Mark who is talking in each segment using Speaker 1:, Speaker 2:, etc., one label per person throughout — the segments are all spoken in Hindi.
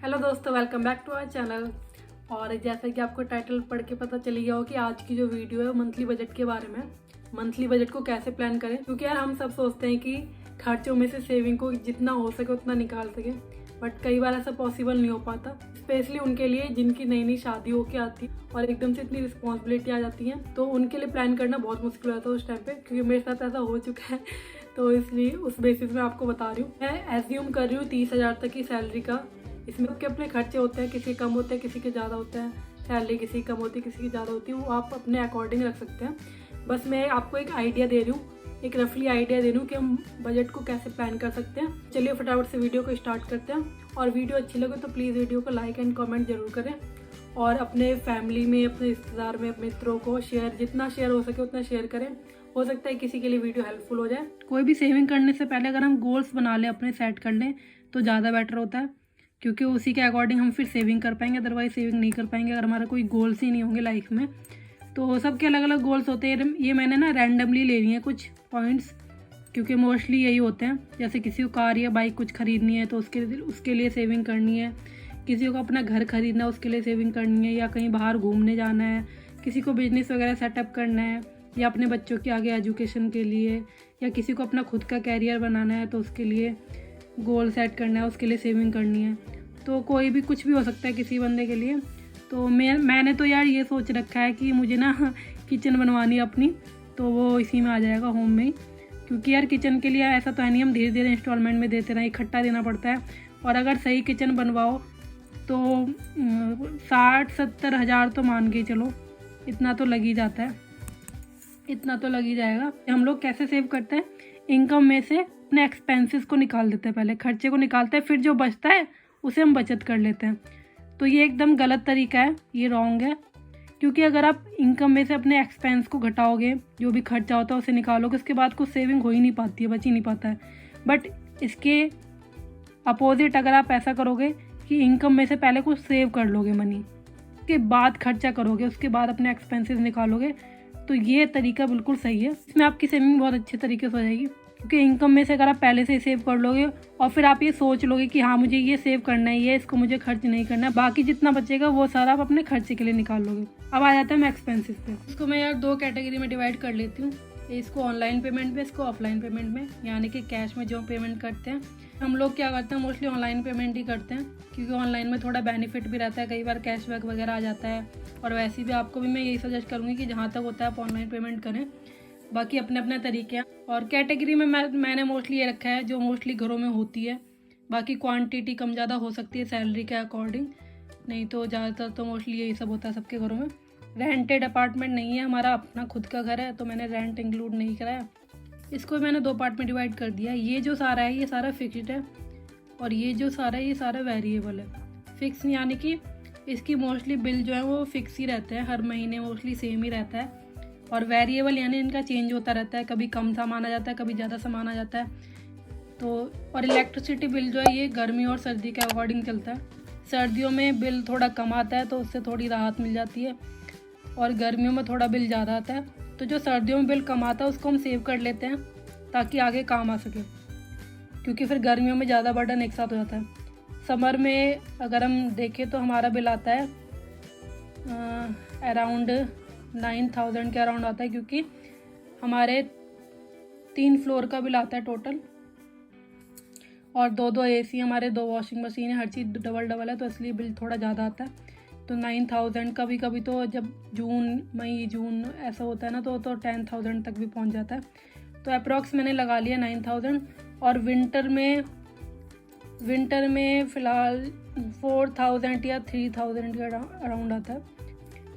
Speaker 1: हेलो दोस्तों, welcome back to our channel. और जैसा कि आपको टाइटल पढ़ के पता चल गया हो कि आज की जो वीडियो है मंथली बजट के बारे में, मंथली बजट को कैसे प्लान करें। क्योंकि यार हम सब सोचते हैं कि खर्चों में से सेविंग को जितना हो सके उतना निकाल सके, बट कई बार ऐसा पॉसिबल नहीं हो पाता। स्पेशली उनके लिए जिनकी नई नई शादी होके आती है और एकदम से इतनी रिस्पॉन्सिबिलिटी आ जाती है, तो उनके लिए प्लान करना बहुत मुश्किल हो जाता है उस टाइम पे। क्योंकि मेरे साथ ऐसा हो चुका है, तो इसलिए उस बेसिस में आपको बता रही हूँ। मैं एज्यूम कर रही हूँ 30,000 तक की सैलरी का। इसमें सबके अपने खर्चे होते हैं, किसी कम होते हैं, किसी के ज़्यादा होते हैं। सैलरी किसी की कम होती है, किसी की ज़्यादा होती है, वो आप अपने अकॉर्डिंग रख सकते हैं। बस मैं आपको एक आइडिया दे रही हूँ, एक रफली आइडिया दे रही हूँ कि हम बजट को कैसे प्लान कर सकते हैं। चलिए फटाफट से वीडियो को स्टार्ट करते हैं। और वीडियो अच्छी लगे तो प्लीज़ वीडियो को लाइक एंड कमेंट जरूर करें। और अपने फैमिली में, अपने रिश्तेदार में, अपने मित्रों को शेयर, जितना शेयर हो सके उतना शेयर करें। हो सकता है किसी के लिए वीडियो हेल्पफुल हो जाए। कोई भी सेविंग करने से पहले अगर हम गोल्स बना लें, अपने सेट कर लें, तो ज़्यादा बेटर होता है। क्योंकि उसी के अकॉर्डिंग हम फिर सेविंग कर पाएंगे, अदरवाइज सेविंग नहीं कर पाएंगे अगर हमारा कोई गोल्स ही नहीं होंगे लाइफ में। तो सबके अलग अलग गोल्स होते हैं। ये मैंने ना रैंडमली ले लिए हैं कुछ पॉइंट्स, क्योंकि मोस्टली यही होते हैं। जैसे किसी को कार या बाइक कुछ खरीदनी है तो उसके लिए सेविंग करनी है, किसी को अपना घर खरीदना है उसके लिए सेविंग करनी है, या कहीं बाहर घूमने जाना है, किसी को बिजनेस वगैरह सेटअप करना है, या अपने बच्चों के आगे एजुकेशन के लिए, या किसी को अपना खुद का कैरियर बनाना है तो उसके लिए गोल सेट करना है, उसके लिए सेविंग करनी है। तो कोई भी कुछ भी हो सकता है किसी बंदे के लिए। तो मैंने तो यार ये सोच रखा है कि मुझे ना किचन बनवानी है अपनी, तो वो इसी में आ जाएगा, होम में ही। क्योंकि यार किचन के लिए ऐसा तो है नहीं हम धीरे धीरे इंस्टॉलमेंट में देते रहें, इकट्ठा देना पड़ता है। और अगर सही किचन बनवाओ तो 60-70 हज़ार तो मान के चलो, इतना तो लग ही जाता है, इतना तो लग ही जाएगा। हम लोग कैसे सेव करते हैं, इनकम में से अपने एक्सपेंसेस को निकाल देते हैं, पहले खर्चे को निकालते हैं, फिर जो बचता है उसे हम बचत कर लेते हैं। तो ये एकदम गलत तरीका है, ये रॉन्ग है। क्योंकि अगर आप इनकम में से अपने एक्सपेंस को घटाओगे, जो भी खर्चा होता है उसे निकालोगे, उसके बाद कुछ सेविंग हो ही नहीं पाती है, बच ही नहीं पाता है। बट इसके अपोजिट अगर आप ऐसा करोगे कि इनकम में से पहले कुछ सेव कर लोगे मनी, उसके बाद खर्चा करोगे, उसके बाद अपने एक्सपेंसेस निकालोगे, तो ये तरीका बिल्कुल सही है। इसमें आपकी सेविंग बहुत अच्छे तरीके से हो जाएगी। क्योंकि इनकम में से अगर आप पहले से सेव कर लोगे और फिर आप ये सोच लोगे कि हाँ मुझे ये सेव करना है, ये इसको मुझे खर्च नहीं करना है, बाकी जितना बचेगा वो सारा आप अपने खर्चे के लिए निकाल लोगे। अब आ जाता है मैं एक्सपेंसेस पे। इसको मैं यार 2 कैटेगरी में डिवाइड कर लेती हूँ, इसको ऑनलाइन पेमेंट में, इसको ऑफलाइन पेमेंट में। यानी कि कैश में जो पेमेंट करते हैं, हम लोग क्या करते हैं मोस्टली ऑनलाइन पेमेंट ही करते हैं। क्योंकि ऑनलाइन में थोड़ा बेनिफिट भी रहता है, कई बार कैशबैक वगैरह आ जाता है। और वैसे भी आपको भी मैं यही सजेस्ट करूँगी कि जहाँ तक होता है आप ऑनलाइन पेमेंट करें। बाकी अपने अपने तरीके हैं। और कैटेगरी में मैंने मोस्टली ये रखा है जो मोस्टली घरों में होती है। बाकी क्वांटिटी कम ज़्यादा हो सकती है सैलरी के अकॉर्डिंग, नहीं तो ज़्यादातर तो मोस्टली यही सब होता है सबके घरों में। रेंटेड अपार्टमेंट नहीं है, हमारा अपना खुद का घर है, तो मैंने रेंट इंक्लूड नहीं कराया। इसको मैंने 2 पार्ट में डिवाइड कर दिया। ये जो सारा है ये सारा फिक्स्ड है, और ये जो सारा है ये सारा वेरिएबल है। फिक्स यानी कि इसकी मोस्टली बिल जो है वो फिक्स ही रहते हैं, हर महीने मोस्टली सेम ही रहता है। और वेरिएबल यानी इनका चेंज होता रहता है, कभी कम सामान आ जाता है, कभी ज़्यादा सामान आ जाता है। तो और इलेक्ट्रिसिटी बिल जो है ये गर्मी और सर्दी के अकॉर्डिंग चलता है। सर्दियों में बिल थोड़ा कम आता है तो उससे थोड़ी राहत मिल जाती है, और गर्मियों में थोड़ा बिल ज़्यादा आता है। तो जो सर्दियों में बिल कम आता है उसको हम सेव कर लेते हैं ताकि आगे काम आ सके, क्योंकि फिर गर्मियों में ज़्यादा बर्डन एक साथ हो जाता है। समर में अगर हम देखें तो हमारा बिल आता है अराउंड 9,000 के अराउंड आता है, क्योंकि हमारे 3 फ्लोर का बिल आता है टोटल, और 2 AC हमारे, 2 वॉशिंग मशीन है, हर चीज़ डबल है, तो इसलिए बिल थोड़ा ज़्यादा आता है। तो 9,000, कभी कभी तो जब मई जून ऐसा होता है ना तो 10,000 तक भी पहुंच जाता है। तो अप्रॉक्स मैंने लगा लिया 9,000। और विंटर में फ़िलहाल 4,000 या 3,000 के अराउंड आता है।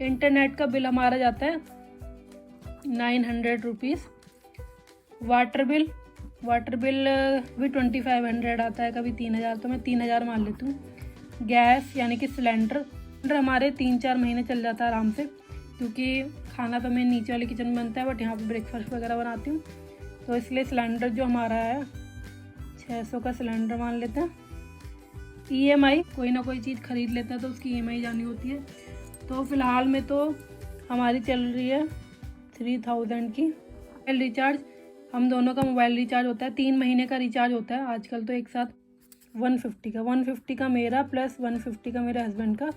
Speaker 1: इंटरनेट का बिल हमारा जाता है 900 रुपीज़। वाटर बिल भी 2,500 आता है, कभी 3,000, तो मैं 3,000 मान लेती हूँ। गैस यानी कि सिलेंडर हमारे 3-4 महीने चल जाता है आराम से, क्योंकि खाना तो मैं नीचे वाले किचन में बनता है, बट यहाँ पे ब्रेकफास्ट वगैरह बनाती हूँ, तो इसलिए सिलेंडर जो हमारा है 600 का सिलेंडर मान लेते हैं। EMI, कोई ना कोई चीज़ खरीद लेता है तो उसकी EMI जानी होती है। तो फ़िलहाल में तो हमारी चल रही है 3,000 की। मोबाइल रिचार्ज, हम दोनों का मोबाइल रिचार्ज होता है, 3 महीने का रिचार्ज होता है आजकल, तो एक साथ 150 का मेरा प्लस 150 का मेरे हस्बैंड का,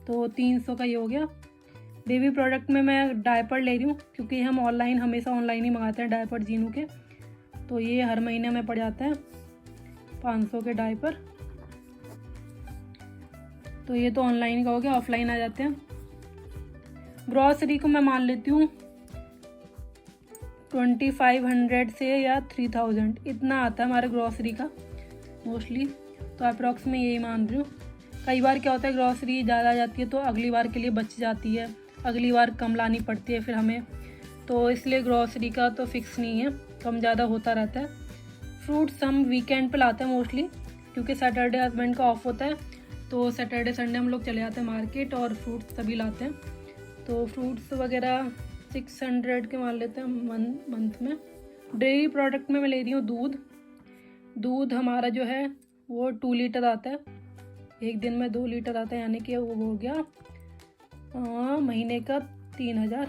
Speaker 1: तो 300 का ये हो गया। बेबी प्रोडक्ट में मैं डायपर ले रही हूँ क्योंकि हम हमेशा ऑनलाइन ही मंगाते हैं डायपर जीनू के, तो ये हर महीने में पड़ जाते हैं 500 के डायपर। तो ये तो ऑनलाइन का हो गया, ऑफलाइन आ जाते हैं। ग्रॉसरी को मैं मान लेती हूँ 2500 से या 3000 इतना आता है हमारे ग्रॉसरी का मोस्टली, तो अप्रॉक्स में यही मान रही हूँ। कई बार क्या होता है ग्रॉसरी ज़्यादा आ जाती है तो अगली बार के लिए बच जाती है, अगली बार कम लानी पड़ती है फिर हमें, तो इसलिए ग्रॉसरी का तो फिक्स नहीं है, कम ज़्यादा होता रहता है। फ्रूट्स हम वीकेंड पे लाते हैं मोस्टली क्योंकि सैटरडे हस्बैंड का ऑफ होता है, तो सैटरडे संडे हम लोग चले जाते हैं मार्केट और फ्रूट्स तभी लाते हैं। तो फ्रूट्स वगैरह 600 के मान लेते हैं मंथ में। डेयरी प्रोडक्ट में मैं ले रही हूँ दूध हमारा जो है वो 2 लीटर आता है, एक दिन में 2 लीटर आता है, यानी कि वो हो गया महीने का 3000।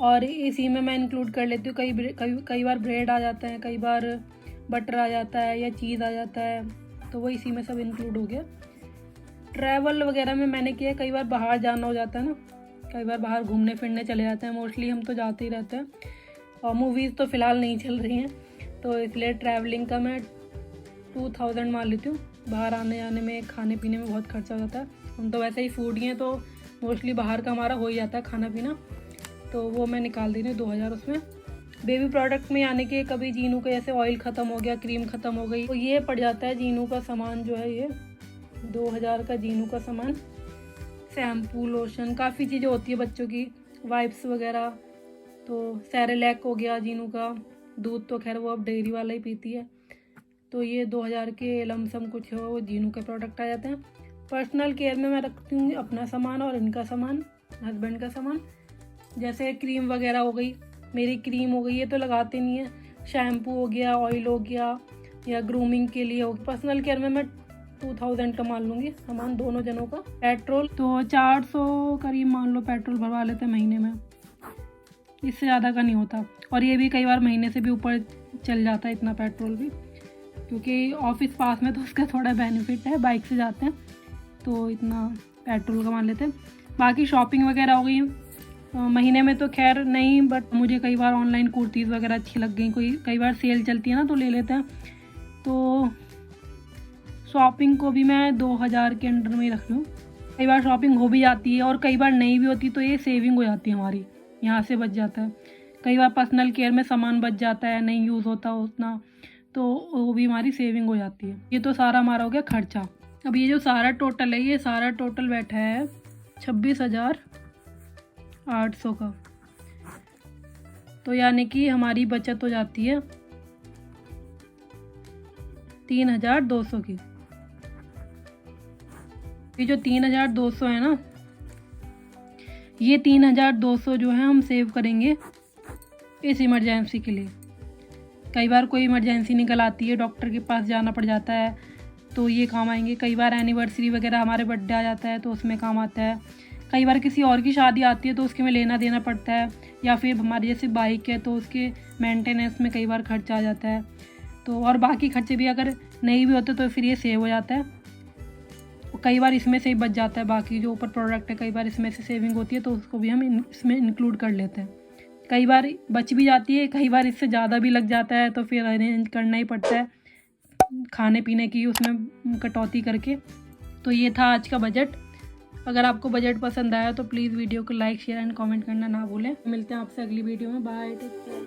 Speaker 1: और इसी में मैं इंक्लूड कर लेती हूँ कई बार ब्रेड आ जाता है, कई बार बटर आ जाता है या चीज़ आ जाता है, तो वो इसी में सब इंक्लूड हो गया। ट्रैवल वगैरह में मैंने किया, कई बार बाहर जाना हो जाता है ना, कई बार बाहर घूमने फिरने चले जाते हैं, मोस्टली हम तो जाते ही रहते हैं। और मूवीज़ तो फ़िलहाल नहीं चल रही हैं, तो इसलिए ट्रैवलिंग का मैं 2000 मान लेती हूँ। बाहर आने जाने में खाने पीने में बहुत खर्चा हो जाता है, हम तो वैसे ही फूडी हैं तो मोस्टली बाहर का हमारा हो ही जाता है खाना पीना, तो वो मैं निकाल दे रही हूँ 2000 उसमें। बेबी प्रोडक्ट में यानी कि कभी जीनू का जैसे ऑयल ख़त्म हो गया, क्रीम ख़त्म हो गई, तो ये पड़ जाता है जीनू का सामान जो है, ये 2000 का जीनू का सामान। शैम्पू, लोशन, काफ़ी चीज़ें होती है बच्चों की, वाइप्स वगैरह, तो सेरेलैक हो गया जीनू का, दूध तो खैर वो अब डेयरी वाला ही पीती है, तो ये 2000 के लमसम कुछ हो जीनू के प्रोडक्ट आ जाते हैं। पर्सनल केयर में मैं रखती हूँ अपना सामान और इनका सामान, हस्बैंड का सामान। जैसे क्रीम वगैरह हो गई, मेरी क्रीम हो गई, ये तो लगाते नहीं है। शैम्पू हो गया, ऑयल हो गया, या ग्रूमिंग के लिए हो। पर्सनल केयर में मैं 2000 का मान लूँगी सामान दोनों जनों का। पेट्रोल तो 400 करीब मान लो पेट्रोल भरवा लेते हैं महीने में, इससे ज़्यादा का नहीं होता। और ये भी कई बार महीने से भी ऊपर चल जाता है इतना पेट्रोल भी, क्योंकि ऑफिस पास में तो उसका थोड़ा बेनिफिट है, बाइक से जाते हैं तो इतना पेट्रोल का मान लेते हैं। बाकी शॉपिंग वगैरह हो गई महीने में तो खैर नहीं, बट मुझे कई बार ऑनलाइन कुर्तीज़ वगैरह अच्छी लग गई, कई बार सेल चलती है ना तो ले लेते हैं। तो शॉपिंग को भी मैं 2000 के अंडर में ही रख लूँ। कई बार शॉपिंग हो भी जाती है और कई बार नहीं भी होती, तो ये सेविंग हो जाती है हमारी, यहाँ से बच जाता है। कई बार पर्सनल केयर में सामान बच जाता है, नहीं यूज़ होता उतना, तो वो भी हमारी सेविंग हो जाती है। ये तो सारा हमारा हो गया खर्चा। अब ये जो सारा टोटल है, ये सारा टोटल बैठा है 26,800 का, तो यानी कि हमारी बचत हो जाती है 3200 की। ये जो 3200 है ना, ये 3200 जो है हम सेव करेंगे इस इमरजेंसी के लिए। कई बार कोई इमरजेंसी निकल आती है, डॉक्टर के पास जाना पड़ जाता है, तो ये काम आएंगे। कई बार एनिवर्सरी वगैरह, हमारे बर्थडे आ जाता है तो उसमें काम आता है। कई बार किसी और की शादी आती है तो उसके में लेना देना पड़ता है, या फिर हमारी जैसे बाइक है तो उसके मेंटेनेंस में कई बार खर्चा आ जाता है। तो और बाकी खर्चे भी अगर नहीं भी होते तो फिर ये सेव हो जाता है। कई बार इसमें से ही बच जाता है, बाकी जो ऊपर प्रोडक्ट है कई बार इसमें से सेविंग होती है तो उसको भी हम इसमें इंक्लूड कर लेते हैं। कई बार बच भी जाती है, कई बार इससे ज़्यादा भी लग जाता है, तो फिर अरेंज करना ही पड़ता है खाने पीने की उसमें कटौती करके। तो ये था आज का बजट। अगर आपको बजट पसंद आया तो प्लीज़ वीडियो को लाइक, शेयर एंड कमेंट करना ना भूलें। मिलते हैं आपसे अगली वीडियो में। Bye, take care.